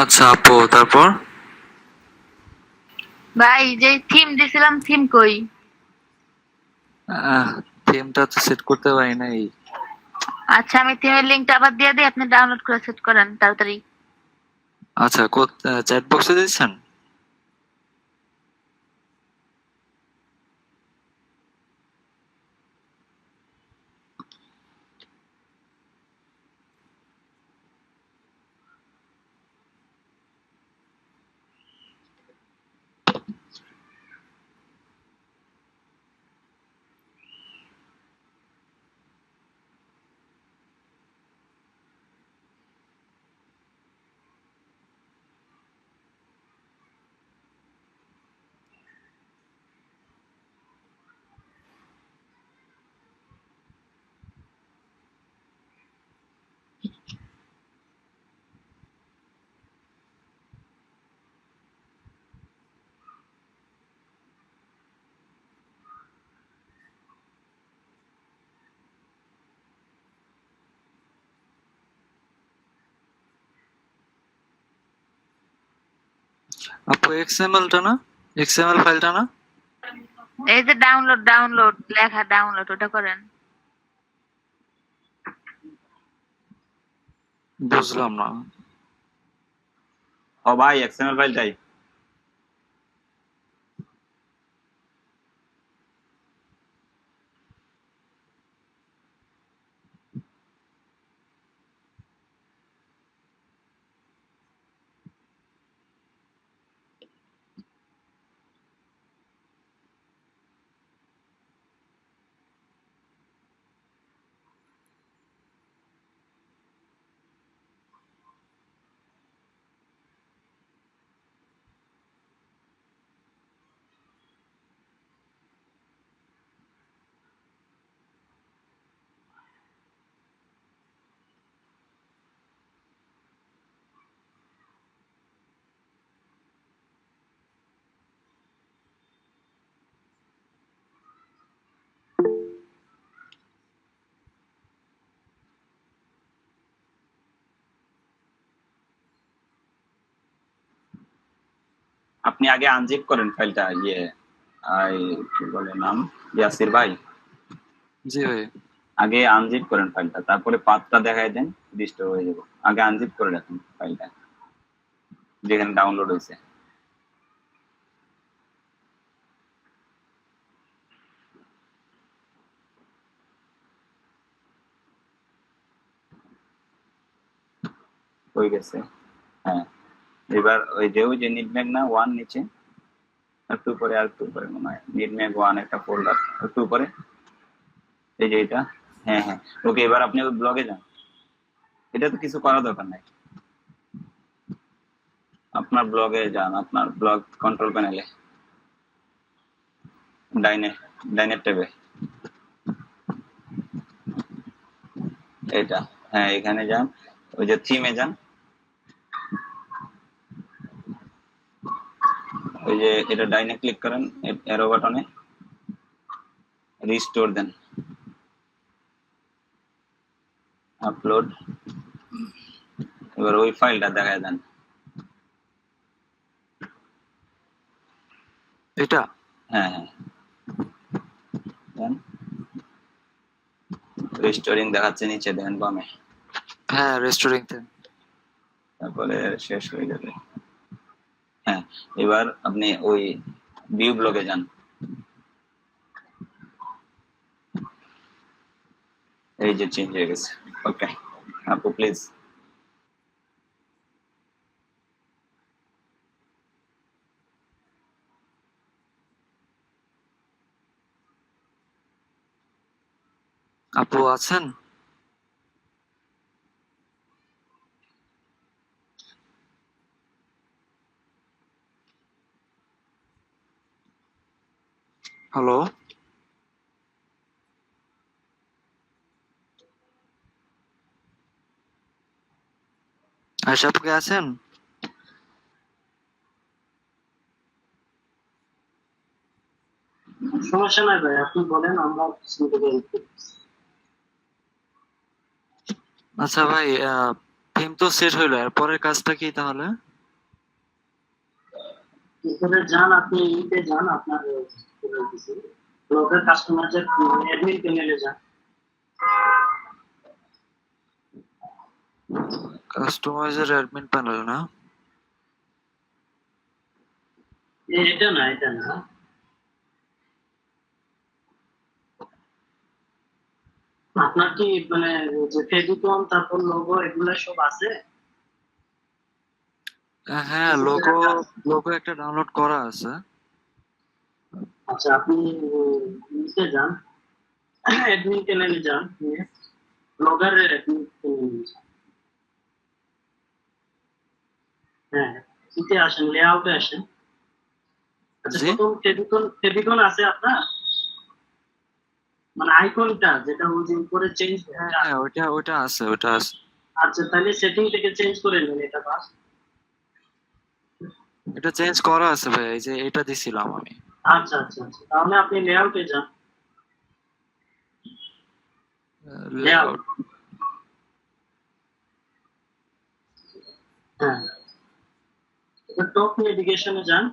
আচ্ছা আপু, তারপর? ভাই যে থিম দিছিলাম, থিম কই? থিমটা তো সেট করতে পারি নাই। আচ্ছা, আমি থিমের লিংকটা আবার দিয়ে দিই, আপনি ডাউনলোড করে সেট করেন তাড়াতাড়ি। আচ্ছা, চ্যাট বক্সে দিচ্ছেন? আপু এক্সএমএলটা না? এক্সএমএল ফাইলটা না? এই যে ডাউনলোড, ডাউনলোড লেখা ডাউনলোড, ওটা করেন। বুঝলাম না। ও ভাই, এক্সএমএল ফাইল চাই। আপনি আগে আনজিপ করেন ফাইলটা, কি বলে নাম, ইয়াসির ভাই। জি ভাই। আগে আনজিপ করেন ফাইলটা, তারপরে পাথটা দেখাই দেন, রিস্টোর হয়ে যাবে। আগে আনজিপ করে রাখুন ফাইলটা যেখানে ডাউনলোড হয়েছে। হয়ে গেছে। হ্যাঁ, এবার ওই যে নিডম্যাগ না ওয়ান নিচে, একটু উপরে, আর একটু উপরে মনে হয় নিডম্যাগ ওয়ান একটা ফোল্ডার, একটু উপরে, এই যে এটা। হ্যাঁ হ্যাঁ, ওকে, এবার আপনি ওই ব্লগে যান। এটা তো কিছু করার দরকার নাই, আপনার ব্লগে যান, আপনার ব্লগ কন্ট্রোল প্যানেলে ডাইনে, ডাইনের ট্যাবে এটা। হ্যাঁ, এখানে যান, ওই যে থিমে যান, ওই যে এটা ডাইনে ক্লিক করেন, এরো বাটনে রিস্টোর দেন, আপলোড। এবার ওই ফাইলটা দেখায় দেন। এটা? হ্যাঁ হ্যাঁ, দেন। রিস্টোরিং দেখাচ্ছে নিচে, দেন বামে। হ্যাঁ, রেস্টোরিং দেন। তারপরে শেষ হয়ে যাবে। হ্যাঁ, এবার আপনি ওই ভিউ ব্লগে যান। এই যে চেঞ্জ হয়ে গেছে। ওকে আপু, প্লিজ। আপু আছেন? হ্যালো? আয়শা আপু কে আছেন? সমস্যা নাই ভাই, আপনি বলেন, আমরা শুনতে পারি। আচ্ছা ভাই, থিম তো সেট হইলো, আর পরের কাজটা কি তাহলে? এরপরে যান আপনি ইতে যান আপনার ব্লগের কাস্টমাইজার অ্যাডমিন প্যানেলে যান। কাস্টমাইজার অ্যাডমিন প্যানেল না? এটা না, এটা না। আপনার কি মানে যে ফেভিকন তারপর লোগো এগুলা সব আছে? হ্যাঁ, লোগো লোগো একটা ডাউনলোড করা আছে। আচ্ছা আপনি নিতে যান, অ্যাডমিন প্যানেলে যান, ব্লগার অ্যাডমিন প্যানেলে যান। হ্যাঁ, নিতে আসেন, লেআউটে আসেন। আচ্ছা জি, প্রথম ফেভিকন আছে আপনার, মানে আইকনটা যেটা ওই যে উপরে চেঞ্জ হ্যাঁ হ্যাঁ, ওইটা ওইটা আছে, ওইটা আছে। আচ্ছা তাহলে সেটিং থেকে চেঞ্জ করে নেন এটা বাস। এটা চেঞ্জ করা আছে ভাই, এই যে এটা দিছিলাম আমি। আচ্ছা আচ্ছা আচ্ছা, তাহলে আপনি লেআউটে যান। Layout, layout. হ্যাঁ, এবার টপ নেভিগেশনে যান।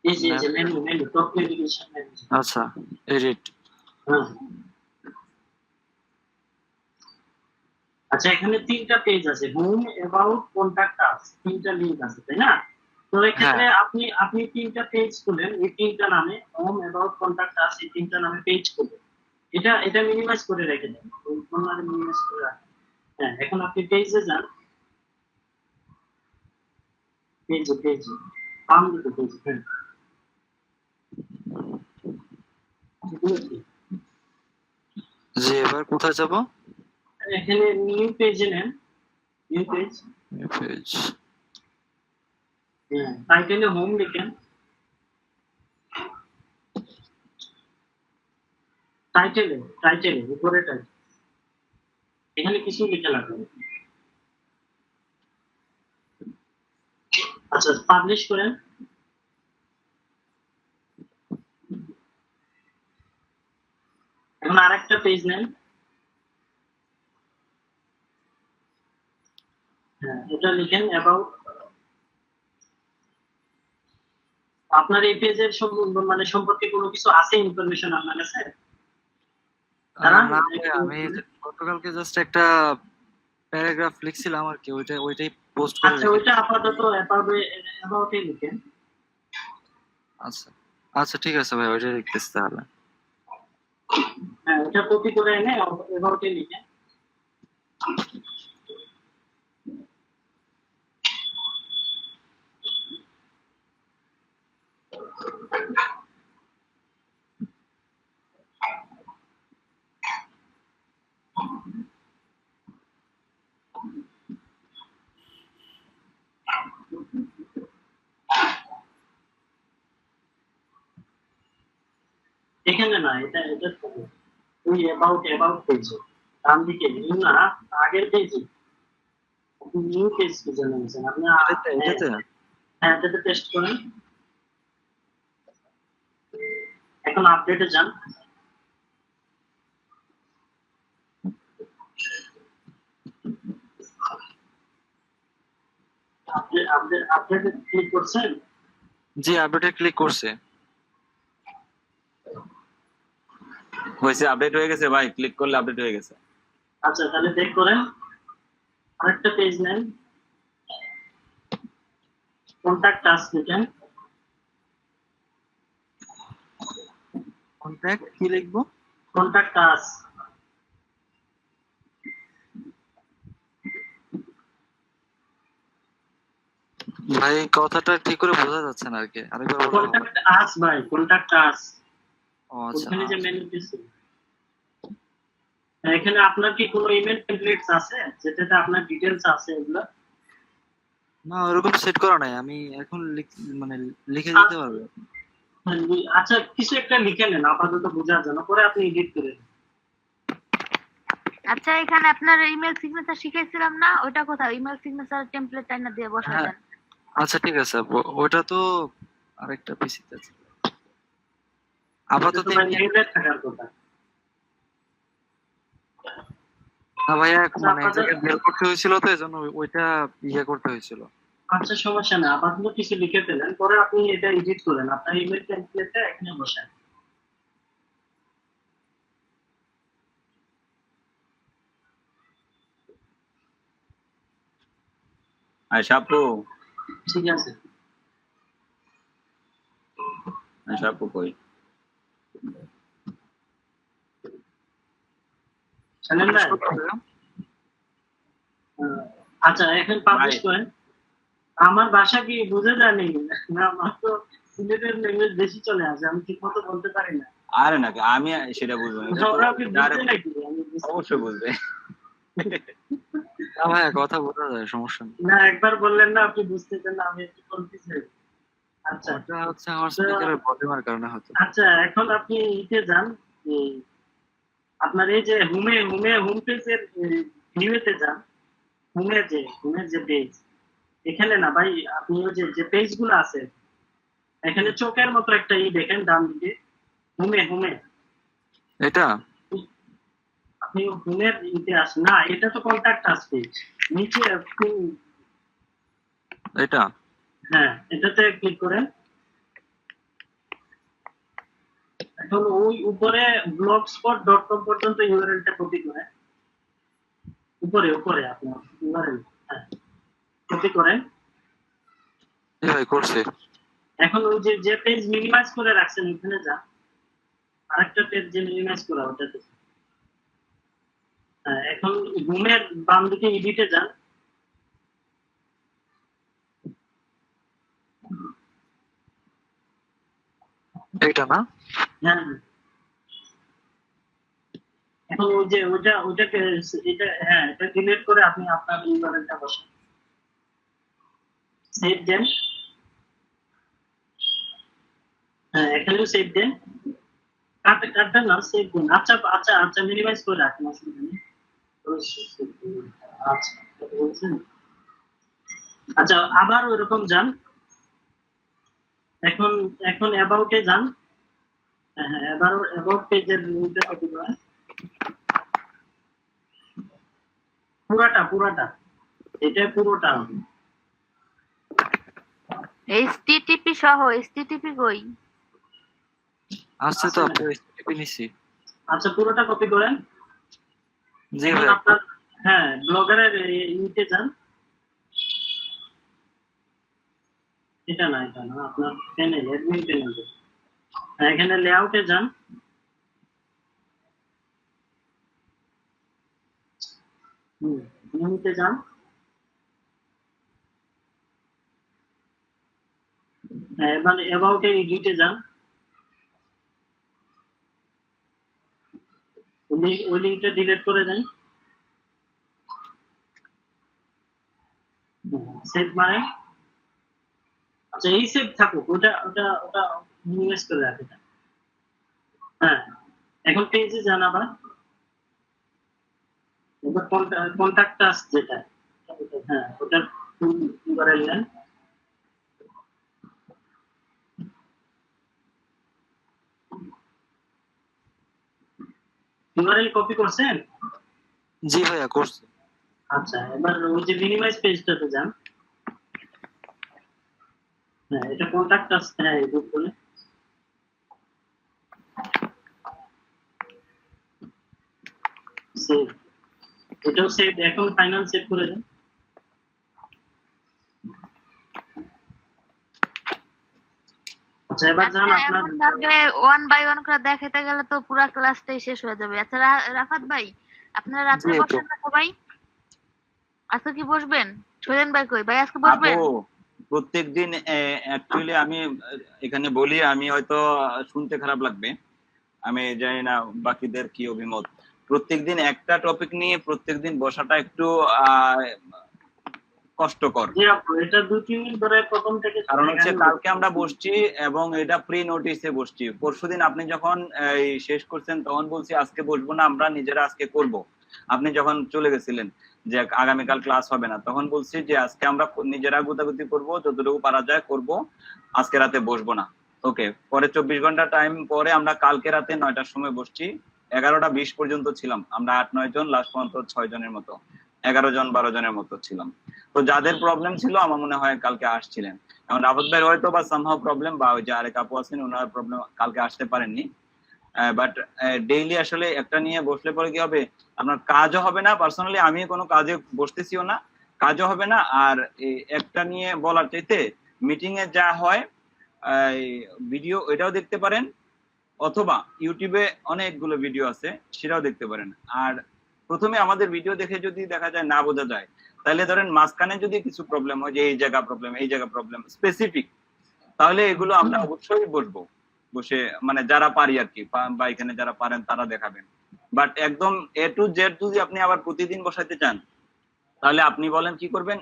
এই যে menu menu top navigation menu. আচ্ছা, এডিট। হ্যাঁ, আচ্ছা এখানে তিনটা পেজ আছে, হোম, অ্যাবাউট, কন্টাক্ট আস, তিনটা লিংক আছে তাই না? তো হ্যাঁ, এক্ষেত্রে আপনি আপনি তিনটা পেজ খুলেন, এই তিনটা নামে হোম, অ্যাবাউট, কন্টাক্ট আস, এই তিনটা নামে পেজ খুলেন। এটা এটা মিনিমাইজ করে রেখে দেন, ওই কর্নারে মিনিমাইজ করে রাখেন। হ্যাঁ, এখন আপনি পেজে যান, পেজে পেজে বাম দিকে পেজে, হ্যাঁ এগুলো কি? জি, এবার কোথায় যাব? এখানে নিউ পেজে নেন, নিউ পেজ। পেজ। হ্যাঁ, টাইটেলে হোম লিখেন, টাইটেলে টাইটেলে উপরে টাইটেল, এখানে কিছু লিখে লাগবে। আচ্ছা পাবলিশ করেন। এখন আরেকটা পেজ নেন, হ্যাঁ এটা লিখেন অ্যাবাউট। আপনার এই পেজের মানে সম্পর্কে কোনো কিছু আছে ইনফরমেশন আপনার কাছে? না দাঁড়ান, ভাই, আমি গতকালকে জাস্ট একটা প্যারাগ্রাফ লিখছিলাম আর কি, ওইটাই পোস্ট করে আচ্ছা রেখে। ওইটা আপাতত অ্যাবাউটে লিখেন। আচ্ছা আচ্ছা, ঠিক আছে ভাই, ওইটাই লিখতেছি তাহলে। হ্যাঁ ওটা কপি করে এনে অ্যাবাউটে লিখেন। এখানে না, এটা এটা থাকে ওই অ্যাবাউট পেজে ডান দিকে, নিউ না, আগের পেজে আপনি নিউ পেজ খুঁজে নিয়েছেন আপনি। এটাতে হ্যাঁ এটাতে হ্যাঁ, এটাতে টেস্ট করেন। এখন আপডেটে যান, আপডেটে ক্লিক করছেন। জি, আপডেটে ক্লিক করছে। হয়েছে, আপডেট হয়ে গেছে ভাই, ক্লিক করলে আপডেট হয়ে গেছে। আচ্ছা তাহলে চেক করেন, আরেকটা পেজ নেন, কন্টাক্ট আস লিখেন। কন্ট্যাক্ট কি লিখবো? কন্টাক্ট আস, ভাই কথাটা ঠিক করে বোঝা যাচ্ছে না আর কি, আরেকবার বললে হবে? কন্টাক্ট আস ভাই, কন্টাক্ট আস। ও আচ্ছা। ওখানে যে মেনু দিছে, এখানে আপনার কি কোনো ইমেল টেমপ্লেটস আছে যেটাতে আপনার ডিটেইলস আছে এগুলো? না, ওরকম সেট করা নাই, আমি এখন মানে লিখে দিতে পারবে? আচ্ছা কিছু একটা লিখে নেন আপাতত বোঝার জন্য, পরে আপনি এডিট করে নেন। আচ্ছা এখানে আপনার ইমেল সিগনেচার শিখাইছিলাম না, ওটা কোথায়? ইমেল সিগনেচার টেমপ্লেট না দিয়ে বসায় হ্যাঁ, দেন। আচ্ছা ঠিক আছে, ওটা তো আরেকটা পিসিতে আছে। এটা আপাতত তো ভাই মেইলে থাকার কথা। না ভাইয়া মানে এক আপনাদের জায়গায় বের করতে হয়েছিল তো এজন্য ওইটা ইয়ে করতে হয়েছিল। আচ্ছা সমস্যা নেই, আপাতত কিছু লিখে ফেলেন, পরে আপনি এটা এডিট করেন, আপনার ইমেল টেমপ্লেটটা এখানে বসান। আয়শা আপু, ঠিক আছে, আয়শা আপু কই? জানেন ভাই? আচ্ছা এখন পাবলিশ ভাই। করেন। আমার ভাষা কি বুঝে জানি না, আমার তো সিলেটের ল্যাঙ্গুয়েজ বেশি চলে আসে, আমি ঠিক মতো বলতে পারি না। আরে নাকি আমি সেটা বুঝবো না, এটা তো ওরা কি যার বুঝবে নাকি? আমি অবশ্যই বুঝবে। না ভাইয়া কথা বোঝা যায়, সমস্যা নেই। না, একবার বললেন না আপনি বুঝতেছেন না, আমি একটু কনফিউজ হয়ে গেছি। আচ্ছা ওটা হচ্ছে আমার তো স্পিকারের ভলিউমের কারণে হয়তো। আচ্ছা এখন আপনি ইতে যান, এই আপনার এই যে হোম পেজের ভিউতে যান, হোমের যে পেজ, এখানে না ভাই আপনি ওই যে পেজ গুলো আছে, এখানে চোখের মতো একটা দেখেন ডান দিকে, হোমে এটা আপনি হোমের আসেন না, এটা তো কন্টাক্ট আস পেজ, নিচে আপনি এটা হ্যাঁ এটাতে ক্লিক করেন। এখন ওই উপরে blogspot.com পর্যন্ত ইউআরএলটা কপি করেন, উপরে আপনার ইউআরএল কপি করেন। ভাই করছি। এখন ওই যে পেজ মিনিমাইজ করে রাখছেন ওখানে যান, আরেকটা পেজ যে মিনিমাইজ করা ওটাতে। এখন হোমের বাম দিকে এডিটে যান, এটা না হ্যাঁ এখন ওই যে ওটাকে এটা ডিলিট করে আপনি আপনার ইউআরএলটা বসান, সেভ দেন। হ্যাঁ এখানেও সেভ দেন, কাটবেন না, সেভ দেন। আচ্ছা মিনিমাইজ করে রাখুন, অসুবিধা নেই। আচ্ছা বলছেন। আচ্ছা আবার ওইরকম যান, এখন অ্যাবাউটে যান। হ্যাঁ এবার অ্যাবাউট পেজের লিংকটা কপি করেন, পুরাটা এটা পুরোটা। এইচটিটিপি সহ, এইচটিটিপি কই? আসছে তো, আপনি টিপে নিছি। আচ্ছা পুরোটা কপি করেন। জি এখন ভাই। আপনার হ্যাঁ ব্লগারের ইতে যান, এটা না আপনার প্যানেল, অ্যাডমিন প্যানেল, এখানে লেআউটে যান। নিতে যান, এবার অ্যাবাউটে এডিটে যান, ওই লিঙ্কটা ডিলিট করে দেন, সেভ মানে আচ্ছা এই সেভ থাকুক, ওটা মিনিমাইজ করে রাখে। হ্যাঁ এখন পেজে যান, আবার এবার কন্টাক্ট আস যেটা, হ্যাঁ ওটার ইউআরএল নেন। ইউআরএল কপি করছেন? জি ভাইয়া করছি। আচ্ছা এবার ওই যে মিনিমাইজ পেজটাতে যান, হ্যাঁ এটা কন্টাক্ট আস, হ্যাঁ এডিট করে সেভ, এটাও সেভ। এখন ফাইনাল সেভ করে দেন। আচ্ছা এবার যান আপনার, এমন ভাবে ওয়ান বাই ওয়ান করে দেখাতে গেলে তো পুরো ক্লাসটাই শেষ হয়ে যাবে। আচ্ছা রাফাত ভাই, আপনারা রাত্রে জি, বসেন না সবাই? আজকে কি বসবেন? সোহেন ভাই কই? ভাই আজকে বসবেন? আপু প্রত্যেকদিন অ্যাকচুয়ালি আমি এখানে বলি, আমি হয়তো শুনতে খারাপ লাগবে, আমি জানি না বাকিদের কি অভিমত। প্রত্যেকদিন একটা টপিক নিয়ে প্রত্যেকদিন বসাটা একটু কষ্টকর, জি আপু এটা 2-3 দিন ধরে প্রথম থেকে কারণ হচ্ছে কালকে আমরা বসছি এবং এটা প্রি নোটিসে বসছি। পরশুদিন আপনি যখন এই শেষ করছেন তখন বলছি আজকে বসবো না, আমরা নিজেরা আজকে করব। আপনি যখন চলে গেছিলেন যে আগামীকাল ক্লাস হবে না, তখন বলছি যে আজকে আমরা নিজেরা গুতাগুতি করব, যতটুকু পারা যায় করব, আজকে রাতে বসবো না। ওকে, পরে 24 ঘন্টা টাইম পরে আমরা কালকে রাতে 9টার সময় বসছি, 11টা 20 পর্যন্ত ছিলাম আমরা, 8-9 জন, লাস্ট পর্যন্ত 6 জনের মতো, 11 জন 12 জনের মতো ছিলাম। তো যাদের প্রবলেম ছিল আমার মনে হয় কালকে আসছিলেন। এখন রাফত ভাই হয়তো বা সামহাও প্রবলেম, বা ওই যে আরেক আপু আছেন ওনার প্রবলেম, কালকে আসতে পারেননি। বাট ডেইলি আসলে একটা নিয়ে বসলে পরে কি হবে, আপনার কাজও হবে না, পার্সোনালি আমি কোনো কাজে বসতেছিও না, কাজও হবে না। আর এই একটা নিয়ে বলার চাইতে মিটিং এ যা হয় ভিডিও ওইটাও দেখতে পারেন, অথবা ইউটিউবে অনেকগুলো ভিডিও আছে সেটাও দেখতে পারেন। আর প্রথমে আমাদের ভিডিও দেখে যদি দেখা যায় না বোঝা যায়, তাহলে ধরেন মাঝখানে যদি কিছু প্রবলেম হয় যে এই জায়গা প্রবলেম, এই জায়গা প্রবলেম স্পেসিফিক, তাহলে এগুলো আমরা অবশ্যই বসবো, বসে মানে যারা পারি আর কি, বা এখানে যারা পারেন তারা দেখাবেন। বাট একদম এ টু জেড যদি আপনি আবার প্রতিদিন বসাইতে চান, তাহলে আপনি বলেন কি করবেন।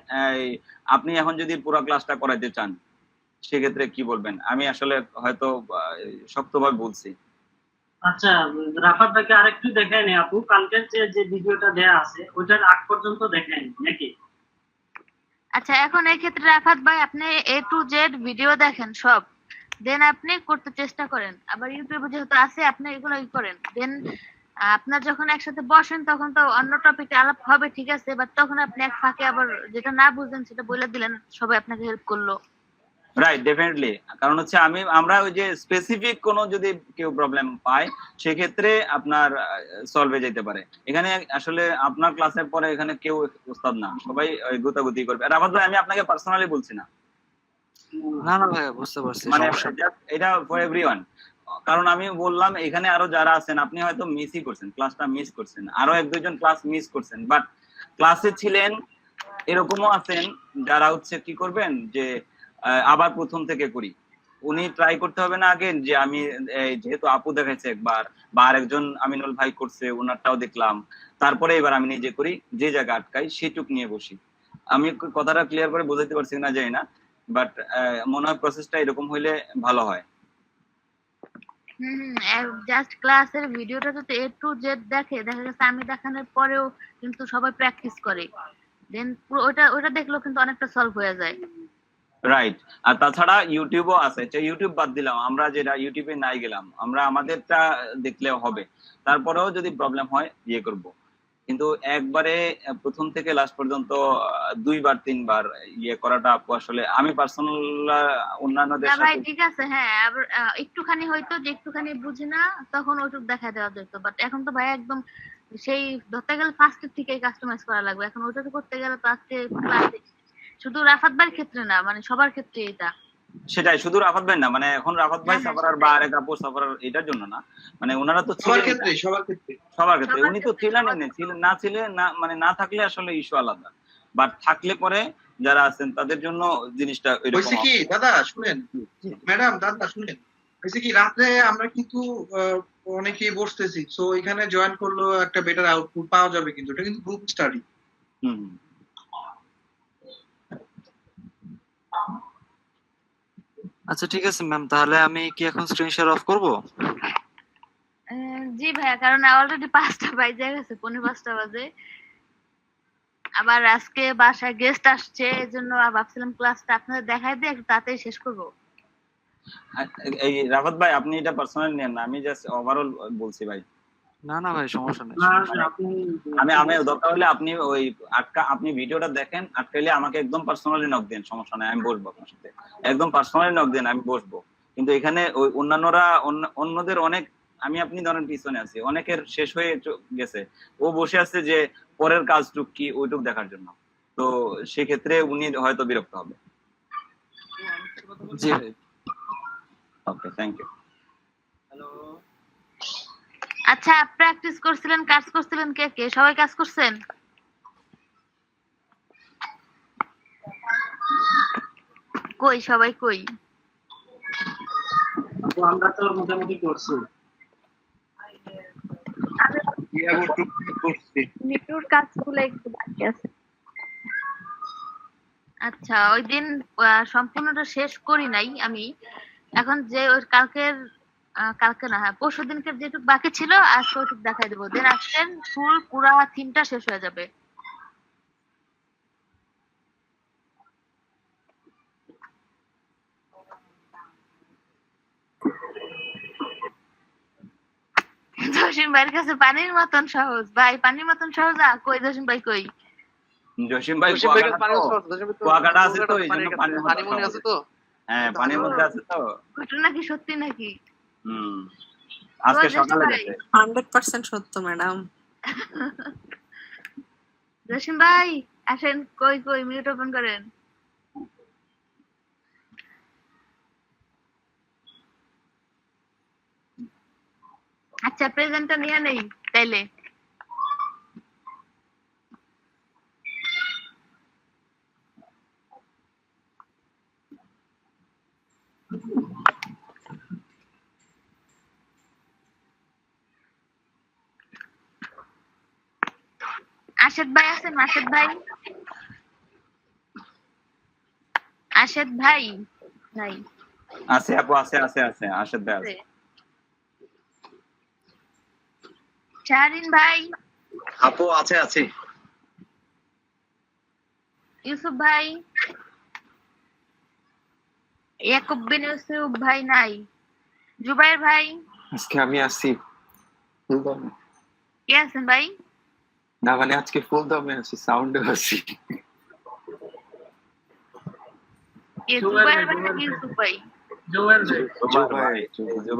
আপনি এখন যদি পুরো ক্লাসটা করাইতে চান, সেক্ষেত্রে কি বলবেন? আমি আসলে হয়তো শক্তভাবে বলছি। আচ্ছা, রাফাত ভাইকে আরেকটু দেখায় নি আপু, কালকের যে ভিডিওটা দেয়া আছে ওইটার আগ পর্যন্ত দেখায় নি নাকি? আচ্ছা, এখন এই ক্ষেত্রে রাফাত ভাই আপনি A to Z ভিডিও দেখেন সব, দেন আপনি করতে চেষ্টা করেন। আবার ইউটিউবে যেহেতু আছে আপনি এগুলো করেন, দেন আপনার যখন একসাথে বসেন তখন তো অন্য টপিকে আলাপ হবে, ঠিক আছে, বাট তখন আপনি এক ফাঁকে আবার যেটা না বুঝলেন সেটা বলে দিলেন, সবাই আপনাকে হেল্প করলো। Right, definitely. কারণ হচ্ছে আমরা ওই যে স্পেসিফিক কোনো যদি কেউ প্রবলেম পায়, সেক্ষেত্রে আপনার সলভে যেতে পারে। এখানে আসলে আপনার ক্লাসের পরে এখানে কেউ উস্তাদ না, সবাই ওই গুতাগুতি করবে। আর আবার আমি আপনাকে পার্সোনালি বলছি না, না না ভাইয়া, বুঝতে পারছি, মানে সমস্যা নেই। এটা ফর এভরিওয়ান। কারণ আমি বললাম এখানে আরো যারা আছেন, আপনি হয়তো মিসই করছেন, ক্লাসটা মিস করছেন, আরো 1-2 জন ক্লাস মিস করছেন, বাট ক্লাসে ছিলেন। এরকমও আছেন যারা হচ্ছে কি করবেন যে আবার প্রথম থেকে করি। উনি ট্রাই করতে হবে না আগে যে আমি যেহেতু আপু দেখাইছে একবার, বা আরেকজন আমিনুল ভাই করছে ওনারটাও দেখলাম, তারপরে এবার আমি নিজে করি, যে জায়গা আটকাই সেটুক নিয়ে বসি। আমি কথাটা ক্লিয়ার করে বোঝাতে পারছি না জানি না, বাট মনে হয় প্রসেসটা এরকম হইলে ভালো হয়। জাস্ট ক্লাসের ভিডিওটা যদি A to Z দেখে, দেখা গেছে আমি দেখানোর পরেও কিন্তু সবাই প্র্যাকটিস করে, দেন পুরো ওটা ওটা দেখলেও কিন্তু অনেকটা সলভ হয়ে যায়। রাইট। আর তাছাড়া ইউটিউবও আছে, ইউটিউব বাদ দিলাম, আমরা যেটা ইউটিউবে নাই গেলাম, আমরা আমাদেরটা দেখলেও হবে। তারপরেও যদি প্রবলেম হয় ইয়ে করব, কিন্তু একবারে প্রথম থেকে লাস্ট পর্যন্ত 2-3 বার ইয়ে করাটা আপু আসলে আমি পার্সোনাল অন্যান্যদের না ভাই, সাথে। ঠিক আছে, হ্যাঁ, আবার একটুখানি হয়তো যে একটুখানি বুঝি না, তখন ওইটুক দেখা দেওয়া যেত, বাট এখন তো ভাই একদম সেই ধরতে গেলে ফার্স্টের থেকেই কাস্টমাইজ করা লাগবে, এখন ওইটা করতে গেলে তো আজকে ক্লাসে শুধু রাফাত ভাইয়ের ক্ষেত্রে না, মানে সবার ক্ষেত্রে এটা। সেটাই, শুধু রাফাত ভাই না, মানে এখন রাফাত ভাই হ্যাঁ হ্যাঁ, সাফারার বা সেটাই। আরেক আপু সাফারার এটার জন্য না, মানে ওনারা তো সবার ছিলেন, ক্ষেত্রে সবার ক্ষেত্রে সবার ক্ষেত্রে সবার উনি তো ক্ষেত্রে, ছিলেন, সবার না ক্ষেত্রে। ছিলেন, না ছিলেন না, মানে না থাকলে আসলে ইস্যু আলাদা, বাট থাকলে পরে যারা আছেন তাদের জন্য জিনিসটা এরকম হয়েছে কি হবে। দাদা শুনেন, ম্যাডাম দাদা শুনেন, হয়েছে কি রাত্রে আমরা কিন্তু অনেকেই বসতেছি, সো এখানে জয়েন করলেও একটা বেটার আউটপুট পাওয়া যাবে, কিন্তু এটা কিন্তু গ্রুপ স্টাডি। হুম। আচ্ছা ঠিক আছে ম্যাম, তাহলে আমি কি এখন স্ক্রিন শেয়ার অফ করব? জি ভাইয়া, কারণ অলরেডি 5টা বাজে গেছে, 4:45 বাজে। আবার আজকে বাসায় গেস্ট আসছে, এজন্য ভাবছিলাম ক্লাসটা আপনাদের দেখাই দিয়ে একটু তাড়াতাড়ি শেষ করব। এই রাফাত ভাই আপনি এটা পার্সোনাল নেন না, আমি জাস্ট ওভারঅল বলছি ভাই। না না ভাই, সমস্যা নেই, না সমস্যা নেই। আপনি আমি দরকার হলে আপনি ওই আপনি ভিডিওটা দেখেন, আটকাইলে আমাকে একদম পার্সোনালি নক দেন, সমস্যা নাই, আমি বসবো আপনার সাথে, একদম পার্সোনালি নক দেন, আমি বসবো। কিন্তু এখানে ওই অন্যান্যরা অন্যদের অনেক, আমি আপনি ধরেন পিছনে আছি, অনেকের শেষ হয়ে গেছে, ও বসে আছে যে পরের কাজটুক কি ওইটুক দেখার জন্য, তো সেক্ষেত্রে উনি হয়তো বিরক্ত হবে। জি ভাই। ওকে, থ্যাংক ইউ। আচ্ছা, প্র্যাকটিস করছিলেন, কাজ করছিলেন, কে কে সবাই কাজ করছেন? কই সবাই কই? আপু আমরা তো মোটামুটি করছি। মিটুর কাজগুলো একটু বাকি আছে। আচ্ছা, ওই দিন সম্পূর্ণটা শেষ করি নাই আমি। এখন যে ওই কালকে না, হ্যাঁ পরশু দিনকে যেটুকু বাকি ছিল আজকে ওইটুকু দেখাই দেবো, দেন আজকে ফুল পুরা থিমটা শেষ হয়ে যাবে। জসিম ভাইয়ের কাছে পানির মতন সহজ ভাই, পানির মতন সহজ। কই জসিম ভাই কই? জসিম ভাই কুয়াকাটা আছে তো, এই জন্য পানি মনে আছে তো। হ্যাঁ, পানির মধ্যে আছে তো। ঘটনা কি সত্যি নাকি? আজকে কই জসিম সকালে ভাই? গেছে। 100% সত্য ম্যাডাম। জসিম ভাই আসেন, কই কই মিউট ওপেন করেন। আচ্ছা প্রেজেন্টটা নিয়ে নেই তাইলে। আশেদ ভাই আছেন? আশেদ ভাই, আশেদ ভাই নাই। আছে আপু, আছে আছে আছে, আশাদ ভাই আছে। শাহরিন ভাই, আপু আছে আছে। ইউসুফ ভাই, ইয়াকুব বিন ইউসুফ ভাই নাই। জুবাইর ভাই, আজকে আমি আসছি ফুল দমে। কে আছেন ভাই? না মানে আজকে ফুল দমে আছি, সাউন্ডে আছি। জুবাইর ভাই নাকি ইউসুফ ভাই? জুবাইর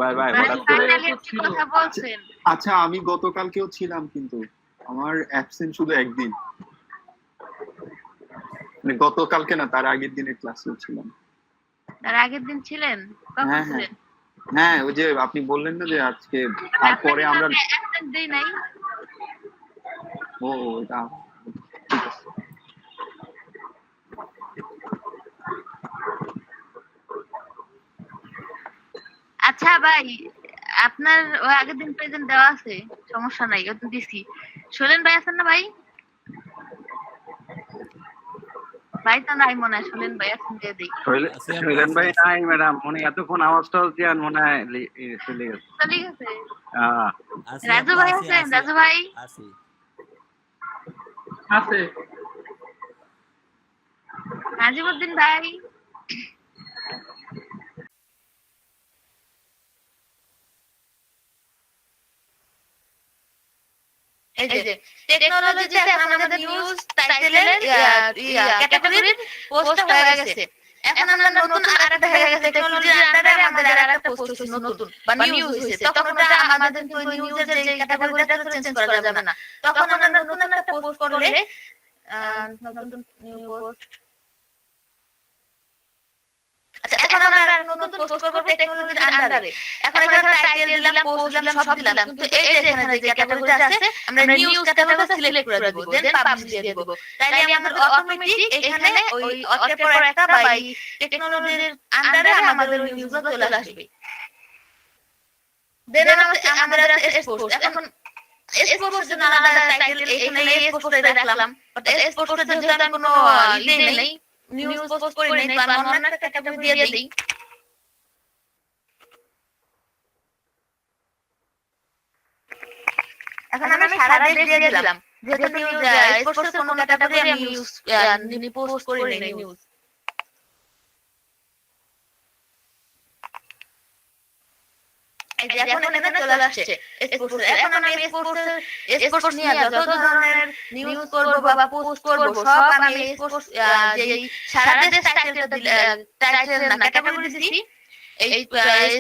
ভাই ভাই হঠাৎ করে ফাইনালি আপনি কথা বলছেন। আচ্ছা আমি গতকালকেও ছিলাম, কিন্তু আমার অ্যাবসেন্ট শুধু একদিন, মানে গতকালকে না, তার আগের দিনে ক্লাসে ছিলাম। তার আগের দিন ছিলেন? কখন হ্যাঁ ছিলেন? হ্যাঁ, ওই যে আপনি বললেন না যে আজকে, তারপরে আমরা অ্যাবসেন্ট দেই নাই। ও এটা ঠিক আছে। আচ্ছা ভাই, আপনার ওই আগের দিন প্রেজেন্ট দেওয়া আছে, সমস্যা নাই, ওটা দিছি। সোলেন ভাই আছেন না ভাই? ভাই তো নাই মনে হয়, সোলেন ভাই আছেন, দিয়ে দিই। শৈলেন ভাই নাই ম্যাডাম, মনে এতক্ষণ আওয়াজটা দিয়ে মনে হয় চলে গেছে। চলে গেছে। হ্যাঁ, রাজু ভাই আছেন? রাজু ভাই আছে। নাজিমউদ্দিন ভাই, এই যে টেকনোলজিতে এখন আমাদের নিউজ টাইটেলের ক্যাটাগরির পোস্ট হয়ে গেছে। এখন আমরা নতুন আরেকটা হয়ে গেছে, টেকনোলজির আন্ডারে আমাদের আরেকটা পোস্ট হইছে নতুন বা নিউজ হইছে। তখন ওটা আমাদের ওই নিউজের যে ক্যাটাগরিটা চেঞ্জ করা যাবে না। তখন আমরা নতুন একটা পোস্ট করলে নতুন নিউ পোস্ট। আচ্ছা এখন আমরা নতুন পোস্ট করব টেকনোলজির আন্ডারে। এখন এখানে টাইটেল দিলাম, পোস্ট দিলাম, সব দিলাম, কিন্তু এই যে এখানে যে ক্যাটাগরিটা আছে আমরা নিউজ ক্যাটাগরিটা সিলেক্ট করে দেব, দেন পাবলিশ দিয়ে দেব। তাইলে আমাদের অটোমেটিক এখানে ওই একের পর একটা বাই টেকনোলজির আন্ডারে আমাদের ওই নিউজগুলো চলে আসবে। দেন আমাদের আছে এক্সপোর্ট। এখন এক্সপোর্টের জন্য আলাদা টাইটেল এখানে এক্সপোর্টে রাখলাম, বাট এক্সপোর্টের জন্য আমি কোনো ইয়ে নেই, নিউজ পোস্ট করি নাই, তো আমি অন্য একটা ক্যাটাগরি দিয়ে দেই। এখন আমি সারা ডেট দিয়ে দিলাম, যেহেতু নিউজ স্পোর্টসের কোনো ক্যাটাগরি আমি ইউজ পোস্ট করি নাই নিউজ। এই যে এখন এখানে চলে আসছে স্পোর্টস। এখন আমি স্পোর্টস নিয়ে যত ধরনের নিউজ করব বা পোস্ট করব সব আমি স্পোর্টস যে সারা দেশ টাইটেল না ক্যাটাগরি দিছি, এই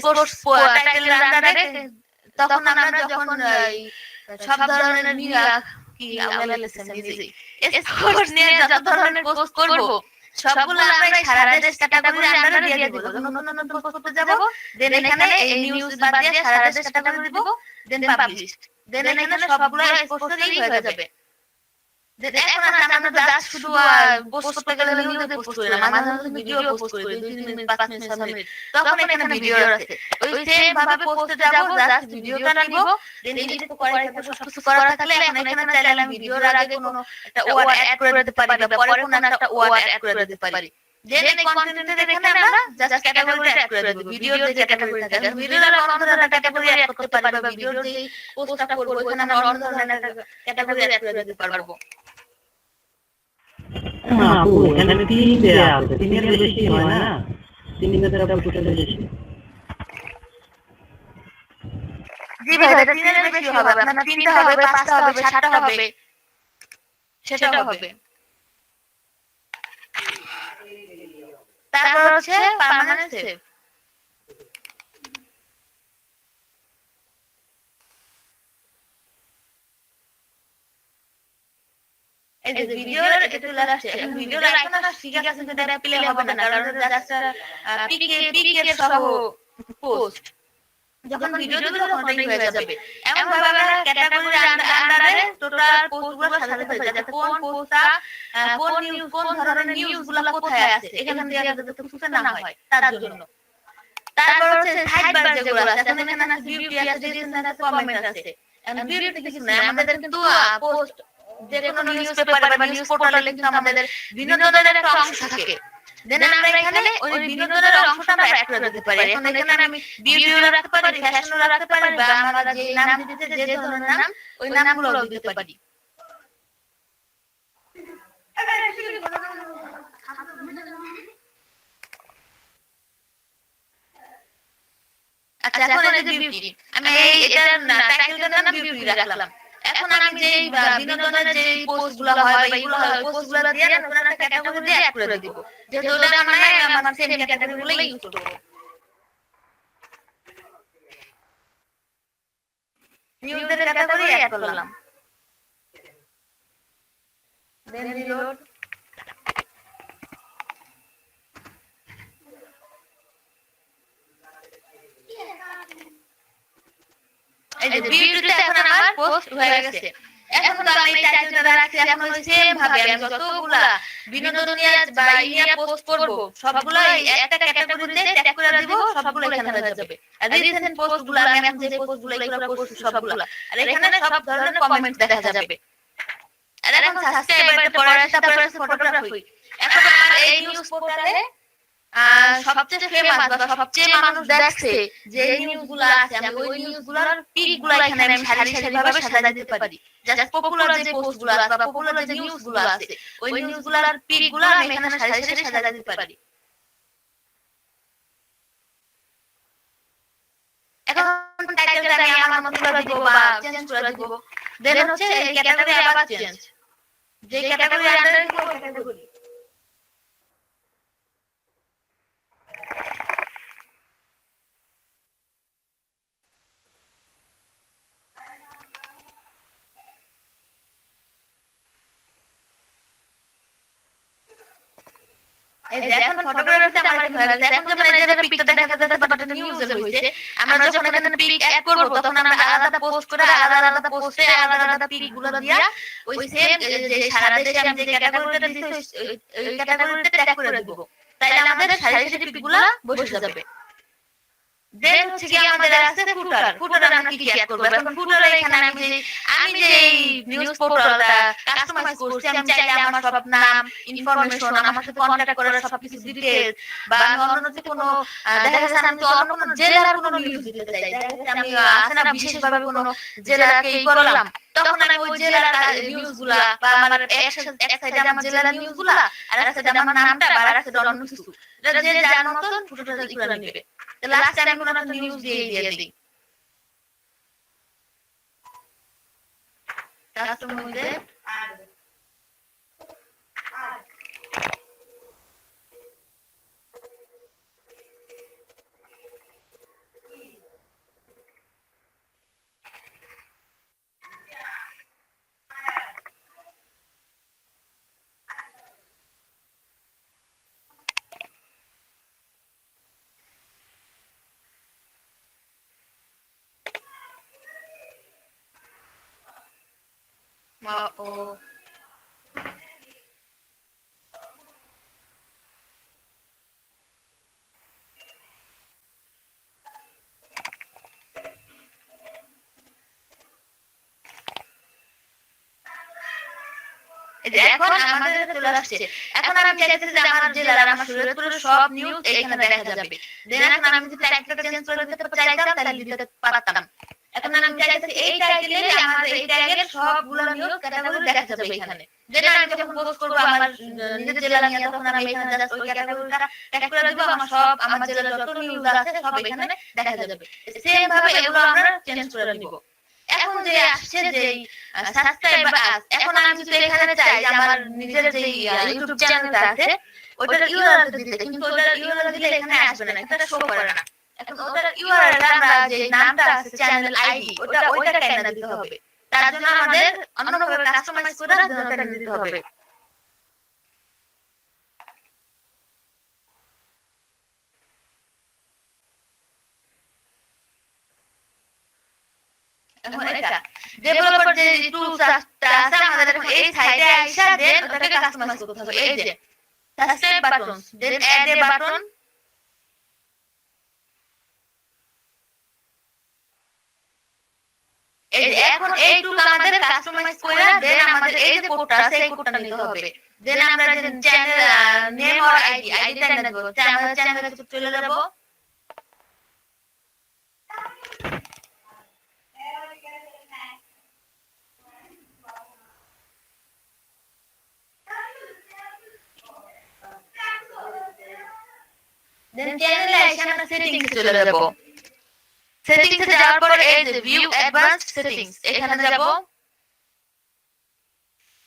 স্পোর্টস টাইটেলের আন্ডারে। তখন আমরা যখন সব ধরনের নিউজ কি অ্যানালিসিস নিজে স্পোর্টস নিয়ে যত ধরনের পোস্ট করব সবগুলো আমরা সারা দেশ ক্যাটাগরির আন্ডারে দিয়ে দেব। যখন নতুন নতুন পোস্ট করতে যাব, দেন এখানে এই নিউজ বাদ দিয়ে সারা দেশ ক্যাটাগরি দিব, দেন পাবলিশ, দেন এখানে সবগুলো স্পোর্টসেরই হয়ে যাবে। এখন আমরা তো জাস্ট শুধু পোস্ট করতে গেলে নিউজে পোস্ট করি না, মাঝে মাঝে ভিডিও পোস্ট করি 2 মিনিট 5 মিনিট 7 মিনিট, তখন এখানে ভিডিও আছে। ওই সেম ভাবে পোস্টে যাব, জাস্ট ভিডিওটা নিব, দেন এডিট করে সবকিছু করা থাকলে এখন এখানে চাইলে আমি ভিডিওর আগে কোনো একটা ওয়ার্ড অ্যাড করে দিতে পারি বা পরে কোনো একটা ওয়ার্ড অ্যাড করে দিতে পারি। দেন এই কন্টেন্টের এখানে আমরা জাস্ট ক্যাটাগরিটা অ্যাড করে দেব। ভিডিওর যে ক্যাটাগরি থাকে, ভিডিওর অন্য ধরনের ক্যাটাগরি অ্যাড করতে পারি, বা ভিডিওর যে পোস্টটা করব ওখানে আমরা অন্য ধরনের একটা ক্যাটাগরি অ্যাড করে দিতে পারবো। আপু এখানে 3 দেয়া আছে, 3 এর বেশি হয় না, 3 এর বেশি। জি ভাই, এটা 3 এর বেশি হবে, আপনার 3টা হবে, 5টা হবে, 7টা হবে, সেটাও হবে। তারপর হচ্ছে পার্মানেন্ট সেভ। এই যে ভিডিওর এটা চলে আসছে, এখন ভিডিওর আইকন আসছে, ঠিক আছে, কিন্তু এটা প্লে হবে না, কারণ এটা জাস্ট পিকের সহ পোস্ট। যখন ভিডিও দিবে তখন ওটাই হয়ে যাবে। এমন ভাবে আমরা ক্যাটাগরির আন্ডারে টোটাল পোস্টগুলো সাজাতে পারি, যাতে কোন পোস্টটা কোন নিউজ, কোন ধরনের নিউজগুলো কোথায় আছে এখান থেকে যাতে খুঁজতে না হয় তার জন্য। তারপর হচ্ছে সাইড বার যেগুলো আছে, এখন এখানে আছে বিউটি আছে, ডিসেন্ট আছে, কমেন্ট আছে। এন্ড বিউটি কিছু না, আমাদের কিন্তু পোস্ট যে কোনো নিউজ পেপারে বা নিউজ পোর্টালে কিন্তু আমাদের বিনোদনের একটা অংশ থাকে। দেন আমরা এখানে ওই বিনোদনের অংশটা আমরা অ্যাড করে দিতে পারি। এখন এখানে আমি বিউটিও রাখতে পারি, ফ্যাশনও রাখতে পারি, বা আমরা যে নাম দিতে যে ধরনের নাম ওই নামগুলো দিতে পারি। আচ্ছা, এখন এই যে বিউটি, আমি এটার টাইটেলটার নাম বিউটি রাখলাম। এখন আমি যে বিনোদনের যে পোস্টগুলো হয় বা এগুলো হয়, পোস্টগুলো দিয়ে নতুন একটা ক্যাটাগরি দিয়ে অ্যাড করে দিব, যেহেতু ওটা আমার সেম ক্যাটাগরিগুলো ইউজ করব। নিউজের ক্যাটাগরি অ্যাড করলাম, দেন রিলোড। এই যে বিউটিতে এখন আমার পোস্ট হয়ে গেছে। এখন তো আমি টাইটেলটা রাখছি, এখন ওই সেম ভাবে আমি যতগুলা বিনোদনীয় বা ইয়া পোস্ট করব সবগুলো একটা ক্যাটাগরিতে ট্যাগ করে দিব, সবগুলো এখানে হয়ে যাবে। আর রিসেন্ট পোস্টগুলো আমি এখন যে পোস্টগুলো এগুলো করছি সবগুলো, আর এখানে সব ধরনের কমেন্ট দেখা যাবে। আর এখন সাবস্ক্রাইবারতে পড়ে আসে, তারপরে আছে ফটোগ্রাফি। এখন আমার এই নিউজ পোর্টালে সবচেয়ে ফেমাস বা সবচেয়ে মানুষ দেখছে যে নিউজগুলো আছে, আমি ওই নিউজগুলোর পিকগুলো এখানে আমি সারি সারি ভাবে সাজায় দিতে পারি। জাস্ট পপুলার যে পোস্টগুলো আছে বা পপুলার যে নিউজগুলো আছে ওই নিউজগুলোর পিকগুলো আমি এখানে সারি সারি সাজায় দিতে পারি। এখন টাইটেলটা আমি আমার মতো করে দিব বা চেঞ্জ করে দিব। দেন হচ্ছে এই ক্যাটাগরি আবার চেঞ্জ, যে ক্যাটাগরি আন্ডারে দিব ওই ক্যাটাগরি। এই যে এখন ফটোগ্রাফিতে আমার হয়ে গেছে। এখন যখন এই যে পিকটা দেখা যাচ্ছে বাট এটা নিউজে হইছে, আমরা যখন এখানে পিক অ্যাড করব তখন আমরা আলাদা পোস্ট করে আলাদা পোস্টে আলাদা পিকগুলো দিয়া ওই সেম যে সারা দেশে আমি যে ক্যাটাগরিটা দিছি ওই ক্যাটাগরিতে ট্যাগ করে দেব। তাইলে আমাদের সারি সারি পিকগুলো বসে যাবে। দেন হচ্ছে কি আমাদের আছে ফুটার। ফুটারে আমরা কি অ্যাড করব? এখন ফুটারে এখানে আমি যে নিউজ পোর্টালটা কাস্টমাইজ করছি, আমি চাইলে আমার সব নাম, ইনফরমেশন, আমার সাথে কন্টাক্ট করার সবকিছু ডিটেইলস, বা আমি অন্য যে কোনো দেখা যাচ্ছে আমি তো অন্য কোনো জেলার কোনো নিউজ দিতে চাই, দেখা যাচ্ছে আমি আছে না বিশেষভাবে কোনো জেলাকে করলাম, তখন আমি ওই জেলার নিউজগুলা বা আমার এক সাইডে আমার জেলার নিউজগুলা আর এক সাইডে আমার নামটা বা আর এক সাইডে অন্য কিছু, যে যার মতন ফুটাটা করে নেবে। লাস্ট টাইম কোনো একটা নিউজ দিয়ে দিই, কাস্টমার মধ্যে ও এখন আমাদের চলে আসছে। এখন আমি চাইতেছি যে আমার জেলার, আমার শরীয়তপুরের সব নিউজ এখানে দেখা যাবে। দেন এখন আমি যদি টাইটেলটা চেঞ্জ করে দিতে চাইতাম তাহলে দিতে পারতাম। এখন এখন আমি চাইতেছি এই টাইটেলে আমার এই ট্যাগের সবগুলো নিউজ ক্যাটাগরি দেখা যাবে এখানে। যেটা আমি যখন পোস্ট করব আমার নিজের জেলা নিয়ে, তখন আমি এখানে জাস্ট ওই ক্যাটাগরিটা ট্যাগ করে দিব, আমার জেলার যত নিউজ আছে সব এখানে দেখা যাবে। সেম ভাবে এগুলো আমরা চেঞ্জ করে নিব। এখন যে আসছে যে সাবস্ক্রাইবার এখন আমি যদি এখানে চাই যে আমার নিজের যে ইউটিউব চ্যানেলটা আছে ওটার ইউআরএল দিতে, কিন্তু ওটার ইউআরএল দিলে এখানে আসবে না, এটা শো করে না। এখন ওটার ইউআরএল আমরা যে নামটা আছে চ্যানেল আইডি ওইটা কেন দিতে হবে, তার জন্য আমাদের অন্যভাবে কাস্টমাইজ করে ওটা দিতে হবে। এখন এটা ডেভেলপার যে টুলস আছে আমাদের এখন এই সাইডে আইসা দেন ওটাকে কাস্টমাইজ করতে হবে। এই যে subscribe button, then add a button, এই যে এখন এই টুল আমাদের কাস্টমাইজ করে দেন আমাদের এই যে কোডটা আছে এই কোডটা নিতে হবে। দেন আমরা যে চ্যানেল নেম আর আইডিটা নেব, আমাদের চ্যানেলে চলে যাব। দেন চ্যানেলে এসে আমরা সেটিংস চলে যাব। সেটিংস এ যাওয়ার পর এই যে ভিউ অ্যাডভান্সড সেটিংস এখানে যাব।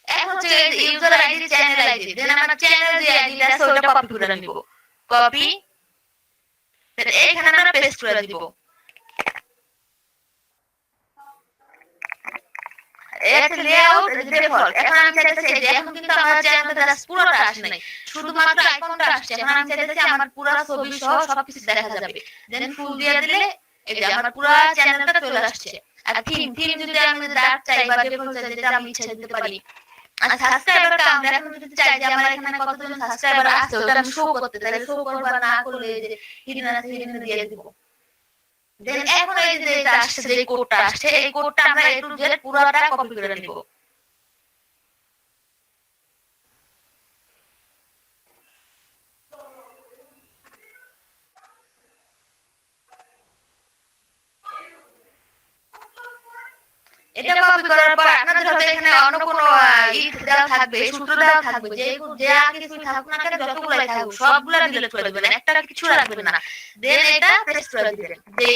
এখন হচ্ছে ইউজার আইডি চ্যানেল আইডি, দেন আমরা চ্যানেল যে আইডিটা আছে ওটা কপি করে নিব। কপি, দেন এখানে আমরা পেস্ট করে দিব। এটা লেআউট ডিফল্ট। এখন আমি চাইতেছি যে এখন কিন্তু আমার চ্যানেলটা জাস্ট পুরোটা আসে নাই, শুধুমাত্র আইকনটা আসছে। এখন আমি চাইতেছি আমার পুরো ছবি সহ সবকিছু দেখা যাবে। দেন ফুল দিয়ে দিলে এই যে আমার পুরো চ্যানেলটা চলে আসছে। আর থিম যদি আমি ডার্ক চাই বা ডিফল্ট চাই, যেটা আমি ইচ্ছা দিতে পারি। আর সাবস্ক্রাইবার কাউন্ট এখন যদি চাই যে আমার এখানে কতজন সাবস্ক্রাইবার আছে ওটা আমি শো করতে, তাহলে শো করবা না করলে যে হিডেন আছে হিডেন দিয়ে দিব। দেন এখন এই যে এটা আসছে, যে কোডটা আসছে এই কোডটা আমরা এ টু জেড পুরোটা কপি করে নিব। এটা কপি করার পর আপনাদের হয়তো এখানে অন্য কোনো দেওয়া থাকবে, সূত্র দেওয়া থাকবে, যে কিছু থাকুক না কেন, যতগুলাই থাকুক সবগুলা ডিলিট করে দিবেন, একটা কিছু রাখবেন না। দেন এটা পেস্ট করে দিবেন, যে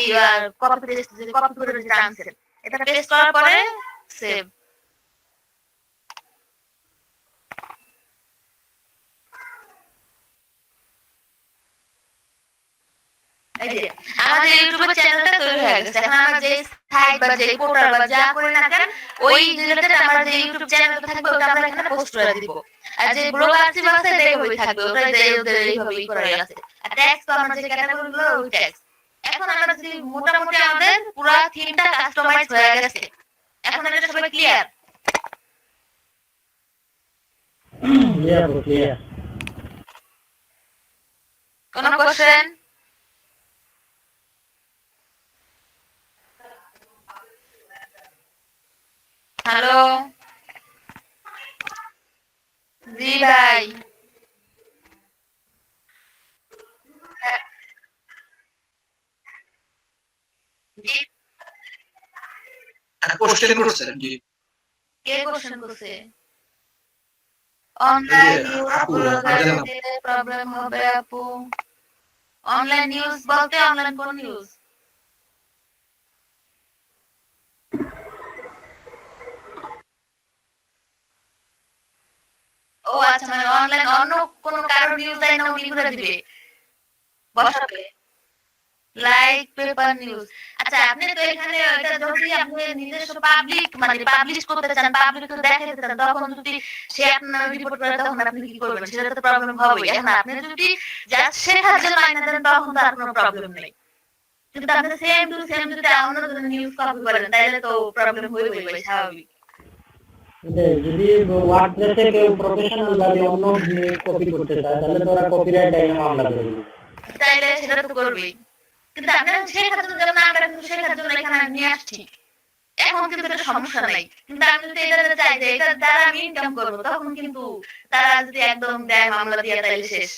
কপি পেস্ট যে কপি করে যেটা আনছেন এটা পেস্ট করার পরে সেভ। এই যে আমাদের ইউটিউব চ্যানেলটা তৈরি হয়ে গেছে। এখন আমরা যে সাইট বা যে পোর্টাল বা যা করি না কেন ওই রিলেটেড আমরা যে ইউটিউব চ্যানেলটা থাকবে ওটা আমরা এখানে পোস্ট করে দিব। আর যে ব্লগ আর্টিভ আছে এইভাবেই থাকবে, ওটা এইভাবেই করা আছে। আর ট্যাক্স তো আমরা যে ক্যাটাগরিগুলো ওই ট্যাক্স। এখন আমরা যদি মোটামুটি আমাদের পুরো থিমটা কাস্টমাইজ হয়ে গেছে, এখন এটা সবাই ক্লিয়ার? ক্লিয়ার। কোনো কোশ্চেন? হ্যালো জি ভাই, কোশ্চেন করছেন জি। কে কোশ্চেন করছে? অনলাইন নিউজ প্রবলেম হবে আপু। অনলাইন নিউজ বলতে অনলাইন কোন নিউজ? ও আচ্ছা, মানে অনলাইন অন্য কোন কারো নিউজ তাই না উনি করে দিবে বসাবে, লাইক পেপার নিউজ। আচ্ছা আপনি তো এখানে এটা যদি আপনি নিজস্ব পাবলিক মানে পাবলিশ করতে চান, পাবলিক তো দেখাতে চান, তখন যদি সে আপনার রিপোর্ট করে তখন আপনি কি করবেন? সেটা তো প্রবলেম হবেই। এখন আপনি যদি জাস্ট শেখার জন্য আইনা দেন তখন তো আর কোনো প্রবলেম নেই, কিন্তু আপনি সেম টু সেম যদি অন্য নিউজ কপি করেন তাহলে তো প্রবলেম হবেই, স্বাভাবিক। যদি ওয়ার্ডপ্রেসে কেউ প্রফেশনাল ভাবে অন্য কপি করতে চায় তাহলে তো ওরা কপিরাইট আইনে মামলা করবে, তাইলে সেটা তো করবেই। কিন্তু আপনারা শেখার জন্য যেমন আমরা কিন্তু শেখার জন্য এখানে নিয়ে আসছি, এখন কিন্তু এটা সমস্যা নাই। কিন্তু আমি যদি এটা চাই যে এটা দ্বারা আমি ইনকাম করবো, তখন কিন্তু তারা যদি একদম দেয় মামলা দিয়ে তাইলে শেষ।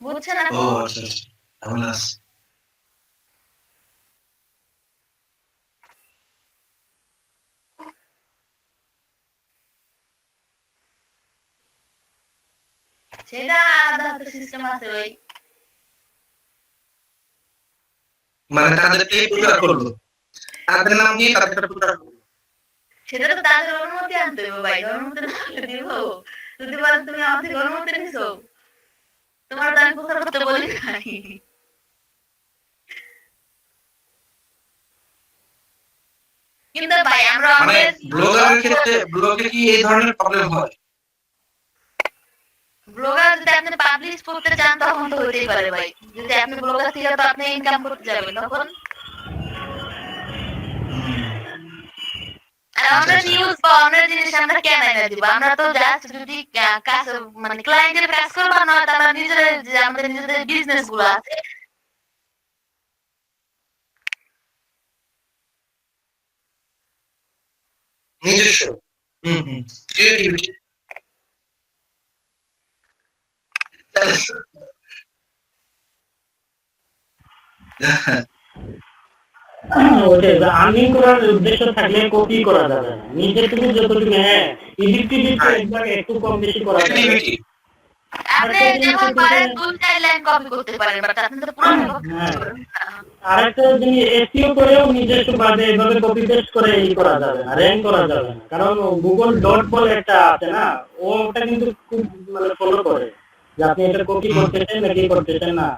বুঝছেন? ও আচ্ছা আচ্ছা। সেটা আলাদা হতে সিস্টেম আছে ভাই। মানে তাদেরকে প্রচার করলো, তাদের নাম দিয়ে তাদের প্রচার করলো। সেটা তো তাদের অনুমতি আনতে হবে ভাই, অনুমতি না হলে দিব? যদি বলেন তুমি আমার থেকে অনুমতি নিছো, তোমার তো আমি প্রচার করতে বলি নাই। কিন্তু ভাই আমরা মানে আমাদের ব্লগারের ক্ষেত্রে ব্লগে কি এই ধরনের প্রবলেম হয়? ব্লগার যদি আপনি পাবলিশ করতে চান তখন তো হইতেই পারে ভাই। যদি আপনি ব্লগার থেকে তো আপনি ইনকাম করতে যাবেন তখন। আর আমরা নিউজ বা অন্য জিনিস আমরা কেন এনে দিব? আমরা তো জাস্ট যদি কাজ মানে ক্লায়েন্টের কাজ করবো না, তারা নিজেদের যে আমাদের নিজেদের বিজনেস গুলো আছে নিজস্ব ক্রিয়েটিভিটি। ওটাই, আর্নিং করার উদ্দেশ্য থাকলে কপি করা যাবে না, নিজের থেকে যতটুকু, হ্যাঁ এডিটিভিটি একটু কম বেশি করা যাবে। আপনি যেমন পারেন 2-4 লাইন কপি করতে পারেন, বাট আপনি তো পুরো কপি করতে পারেন না। আরেকটা জিনিস, এসইও করেও নিজস্ব ভাবে এভাবে কপি পেস্ট করে করা যাবে না, র্যাঙ্ক করা যাবে না, কারণ গুগল ডট বলে একটা আছে না, ওটা কিন্তু খুব মানে ফলো করে যে আপনি এটা কপি করতেছেন নাকি করতেছেন না।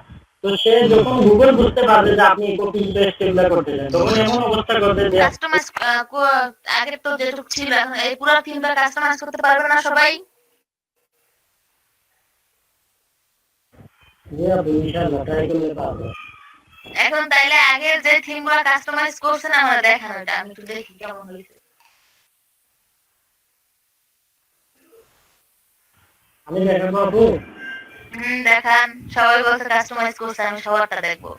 তো সে যখন গুগল বুঝতে পারবে যে আপনি কপি পেস্ট এগুলা করতেছেন, তখন এমন অবস্থা করবে যে কাস্টমাইজ আগে তো যেটুকু ছিল এখন এই পুরো থিমটা কাস্টমাইজ করতে পারবে না সবাই। ইনশাআল্লাহ ট্রাই করলে পারবে। এখন তাইলে আগের যে থিমগুলো কাস্টমাইজ করছেন আমরা দেখানো, এটা আমি একটু দেখি কেমন হয়েছে। আমি দেখাবো আপু। দেখান, সবাই বলছে কাস্টমাইজ করছে, আমি সবারটা দেখবো।